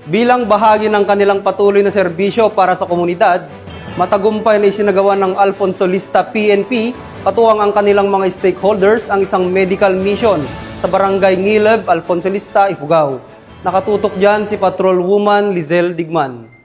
Bilang bahagi ng kanilang patuloy na serbisyo para sa komunidad, matagumpay na isinagawa ng Alfonso Lista PNP katuwang ang kanilang mga stakeholders ang isang medical mission sa Barangay Ngileb, Alfonso Lista, Ifugao. Nakatutok dyan si Patrolwoman Lizelle Digman.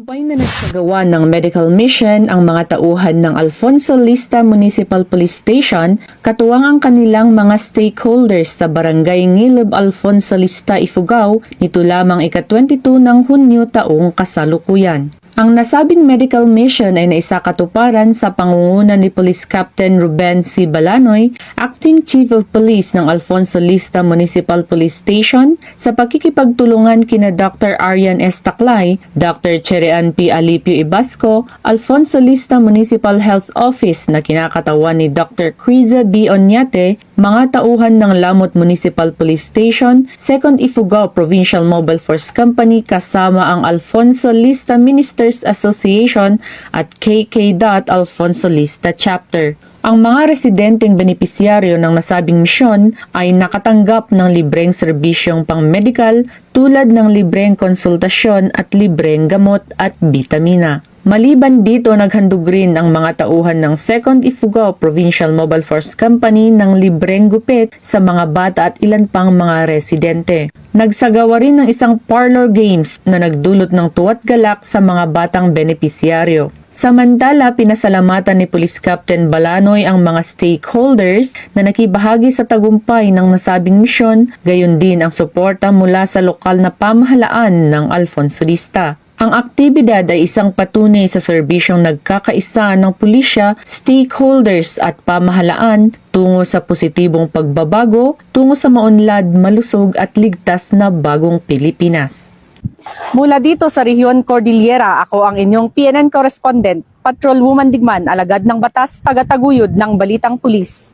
Tagumpay na nagsagawa ng medical mission ang mga tauhan ng Alfonso Lista Municipal Police Station katuwang ang kanilang mga stakeholders sa Barangay Ngileb, Alfonso Lista, Ifugao nito lamang ika-22 ng Hunyo taong kasalukuyan. Ang nasabing medical mission ay naisakatuparan sa pangunguna ni Police Captain Ruben C. Balanoy, Acting Chief of Police ng Alfonso Lista Municipal Police Station, sa pakikipagtulungan kina Dr. Arian S. Taclay, Dr. Cherean P. Alipio Ibasco, Alfonso Lista Municipal Health Office na kinakatawan ni Dr. Criza B. Onyate, mga tauhan ng Lamot Municipal Police Station, 2nd Ifugao Provincial Mobile Force Company kasama ang Alfonso Lista Ministers Association at KK. Alfonso Lista Chapter. Ang mga residenteng benepisyaryo ng nasabing misyon ay nakatanggap ng libreng serbisyong pang-medical tulad ng libreng konsultasyon at libreng gamot at bitamina. Maliban dito, naghandog rin ang mga tauhan ng 2nd Ifugao Provincial Mobile Force Company ng libreng gupit sa mga bata at ilan pang mga residente. Nagsagawa rin ng isang parlor games na nagdulot ng tuwa't galak sa mga batang benepisyaryo. Samantala, pinasalamatan ni Police Captain Balanoy ang mga stakeholders na nakibahagi sa tagumpay ng nasabing misyon, gayon din ang suporta mula sa lokal na pamahalaan ng Alfonso Lista. Ang aktibidad ay isang patunay sa serbisyong nagkakaisa ng pulisya, stakeholders at pamahalaan tungo sa positibong pagbabago, tungo sa maunlad, malusog at ligtas na bagong Pilipinas. Mula dito sa Rehiyon Cordillera, ako ang inyong PNN correspondent, Patrolwoman Digman, alagad ng batas, tagataguyod ng Balitang Pulis.